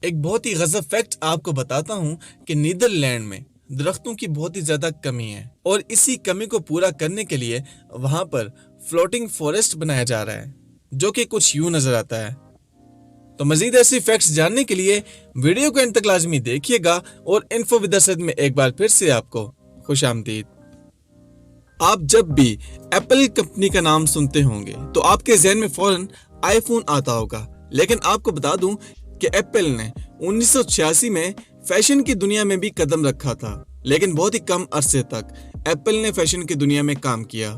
ایک بہت ہی غضب فیکٹ آپ کو بتاتا ہوں کہ نیدرلینڈ میں درختوں کی بہت ہی زیادہ کمی ہے، اور اسی کمی کو پورا کرنے کے لیے وہاں پر فلوٹنگ فورسٹ بنایا جا رہا ہے، جو کہ کچھ یوں نظر آتا ہے۔ تو مزید ایسی فیکٹس جاننے کے لیے ویڈیو کو انت تک لازمی دیکھیے گا، اور انفو ود اسد میں ایک بار پھر سے آپ کو خوش آمدید۔ آپ جب بھی ایپل کمپنی کا نام سنتے ہوں گے تو آپ کے ذہن میں فوراً آئی فون آتا ہوگا، لیکن آپ کو بتا دوں کہ ایپل نے 1986 میں فیشن کی دنیا میں بھی قدم رکھا تھا، لیکن بہت ہی کم عرصے تک ایپل نے فیشن کی دنیا میں کام کیا،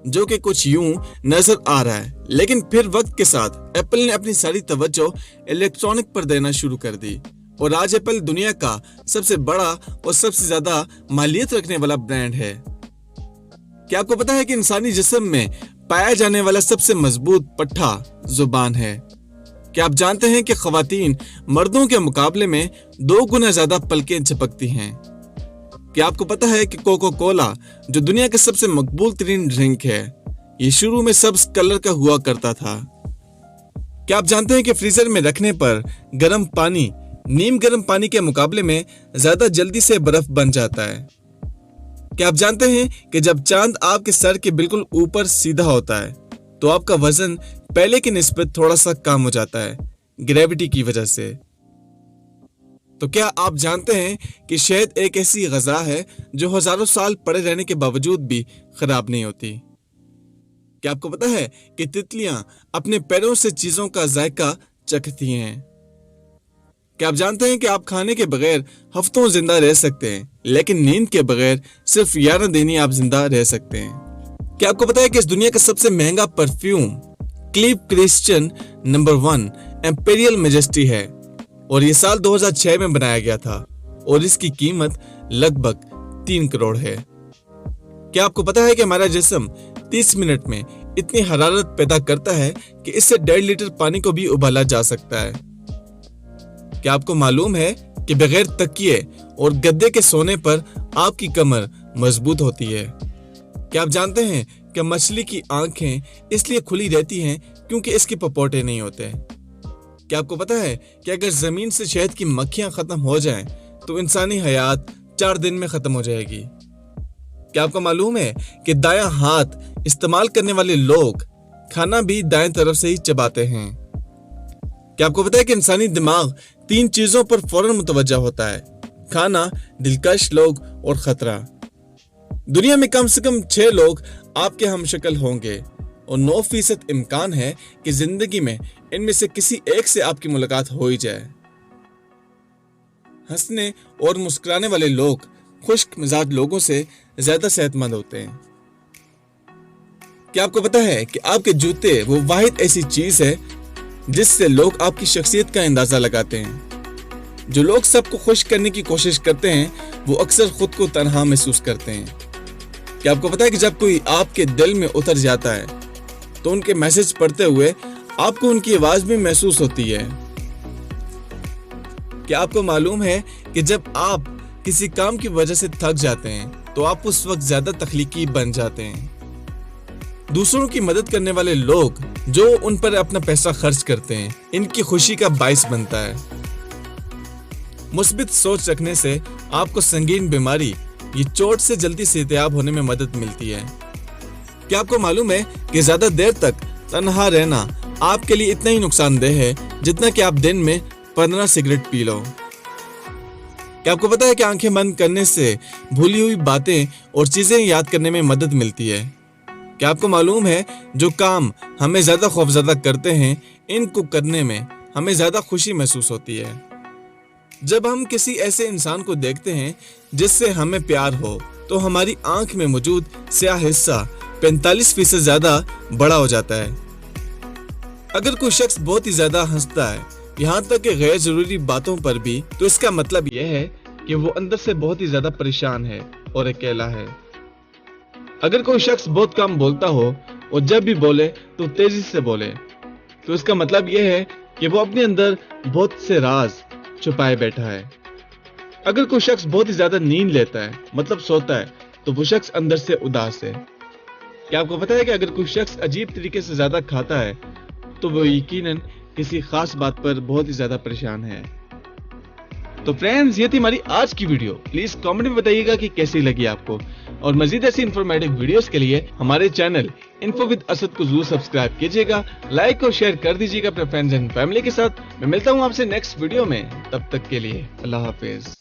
جو کہ کچھ یوں نظر آ رہا ہے۔ لیکن پھر وقت کے ساتھ ایپل نے اپنی ساری توجہ الیکٹرانک پر دینا شروع کر دی، اور آج ایپل دنیا کا سب سے بڑا اور سب سے زیادہ مالیت رکھنے والا برانڈ ہے۔ کیا آپ کو پتا ہے کہ انسانی جسم میں پایا جانے والا سب سے مضبوط پٹھا زبان ہے؟ کیا آپ جانتے ہیں کہ خواتین مردوں کے مقابلے میں 2 گنا زیادہ پلکیں جھپکتی ہیں؟ کیا آپ کو پتا ہے کہ کوکو کولا جو دنیا کا سب سے مقبول ترین ڈرنک ہے، یہ شروع میں سبز کلر کا ہوا کرتا تھا؟ کیا آپ جانتے ہیں کہ فریزر میں رکھنے پر گرم پانی نیم گرم پانی کے مقابلے میں زیادہ جلدی سے برف بن جاتا ہے؟ کیا آپ جانتے ہیں کہ جب چاند آپ کے سر کے بالکل اوپر سیدھا ہوتا ہے تو آپ کا وزن پہلے کی نسبت تھوڑا سا کم ہو جاتا ہے، گریوٹی کی وجہ سے؟ تو کیا آپ جانتے ہیں کہ شہد ایک ایسی غذا ہے جو ہزاروں سال پڑے رہنے کے باوجود بھی خراب نہیں ہوتی؟ کیا آپ کو پتا ہے کہ تتلیاں اپنے پیروں سے چیزوں کا ذائقہ چکھتی ہیں؟ کیا آپ جانتے ہیں کہ آپ کھانے کے بغیر ہفتوں زندہ رہ سکتے ہیں، لیکن نیند کے بغیر صرف 11 دن ہی آپ زندہ رہ سکتے ہیں؟ کیا آپ کو پتا ہے کہ اس دنیا کا سب سے مہنگا perfume cliff Christian number 1 Imperial majesty ہے، اور یہ سال 2006 میں بنایا گیا تھا، اور اس کی قیمت لگ بھگ 3 کروڑ ہے۔ کیا آپ کو پتا ہے کہ ہمارا جسم 30 منٹ میں اتنی حرارت پیدا کرتا ہے کہ اس سے 1.5 لیٹر پانی کو بھی ابالا جا سکتا ہے؟ کیا آپ کو معلوم ہے کہ بغیر تکیے اور گدے کے سونے پر آپ کی کمر مضبوط ہوتی ہے؟ کیا آپ جانتے ہیں کہ مچھلی کی آنکھیں اس لیے کھلی رہتی ہیں کیونکہ اس کے پپوٹے نہیں ہوتے؟ کیا آپ کو پتا ہے کہ اگر زمین سے شہد کی مکھیاں ختم ہو جائیں تو انسانی حیات 4 دن میں ختم ہو جائے گی؟ کیا آپ کو معلوم ہے کہ دایاں ہاتھ استعمال کرنے والے لوگ کھانا بھی دائیں طرف سے ہی چباتے ہیں؟ کیا آپ کو پتا ہے کہ انسانی دماغ 3 چیزوں پر فوراً متوجہ ہوتا ہے: کھانا، دلکش لوگ اور خطرہ؟ دنیا میں کم سے کم 6 لوگ آپ کے ہم شکل ہوں گے، اور 9% امکان ہے کہ زندگی میں ان میں سے کسی ایک سے آپ کی ملاقات ہو ہی جائے۔ ہنسنے اور مسکرانے والے لوگ خشک مزاج لوگوں سے زیادہ صحت مند ہوتے ہیں۔ کیا آپ کو پتا ہے کہ آپ کے جوتے وہ واحد ایسی چیز ہے جس سے لوگ آپ کی شخصیت کا اندازہ لگاتے ہیں؟ جو لوگ سب کو خوش کرنے کی کوشش کرتے ہیں وہ اکثر خود کو تنہا محسوس کرتے ہیں۔ کیا آپ کو پتا ہے کہ جب کوئی آپ کے دل میں اتر جاتا ہے تو ان کے میسج پڑھتے ہوئے آپ کو ان کی آواز بھی محسوس ہوتی ہے؟ کیا آپ کو معلوم ہے کہ جب آپ کسی کام کی وجہ سے تھک جاتے ہیں تو آپ اس وقت زیادہ تخلیقی بن جاتے ہیں؟ دوسروں کی مدد کرنے والے لوگ جو ان پر اپنا پیسہ خرچ کرتے ہیں ان کی خوشی کا باعث بنتا ہے۔ مثبت سوچ رکھنے سے آپ کو سنگین بیماری یہ چوٹ سے جلدی صحتیاب ہونے میں مدد ملتی ہے۔ کیا آپ کو معلوم ہے کہ زیادہ دیر تک تنہا رہنا آپ کے لیے اتنا ہی نقصان دہ ہے جتنا کہ آپ دن میں 15 سگریٹ پی لو؟ کیا آپ کو پتا ہے کہ آنکھیں بند کرنے سے بھولی ہوئی باتیں اور چیزیں یاد کرنے میں مدد ملتی ہے؟ کیا آپ کو معلوم ہے جو کام ہمیں زیادہ خوفزدہ کرتے ہیں ان کو کرنے میں ہمیں زیادہ خوشی محسوس ہوتی ہے؟ جب ہم کسی ایسے انسان کو دیکھتے ہیں جس سے ہمیں پیار ہو تو ہماری آنکھ میں موجود سیاہ حصہ 45% زیادہ بڑا ہو جاتا ہے۔ اگر کوئی شخص بہت ہی زیادہ ہنستا ہے، یہاں تک کہ غیر ضروری باتوں پر بھی، تو اس کا مطلب یہ ہے کہ وہ اندر سے بہت ہی زیادہ پریشان ہے اور اکیلا ہے۔ اگر کوئی شخص بہت کم بولتا ہو اور جب بھی بولے تو تیزی سے بولے، تو اس کا مطلب یہ ہے کہ وہ اپنے اندر بہت سے راز چھپائے بیٹھا ہے۔ اگر کوئی شخص بہت ہی زیادہ نیند لیتا ہے، مطلب سوتا ہے، تو وہ شخص اندر سے اداس ہے۔ کیا آپ کو پتا ہے کہ اگر کوئی شخص عجیب طریقے سے زیادہ کھاتا ہے تو وہ یقیناً کسی خاص بات پر بہت ہی زیادہ پریشان ہے۔ تو فرینڈز یہ تھی ہماری آج کی ویڈیو. پلیز کامنٹ میں بتائیے گا کہ کیسی لگی آپ کو, اور مزید ایسی انفارمیٹیو ویڈیوز کے لیے ہمارے چینل انفو ود اسد کو ضرور سبسکرائب کیجیے گا, لائک اور شیئر کر دیجیے گا اپنے فرینڈز اینڈ فیملی کے ساتھ. میں ملتا ہوں آپ سے نیکسٹ ویڈیو میں, تب تک کے لیے اللہ حافظ.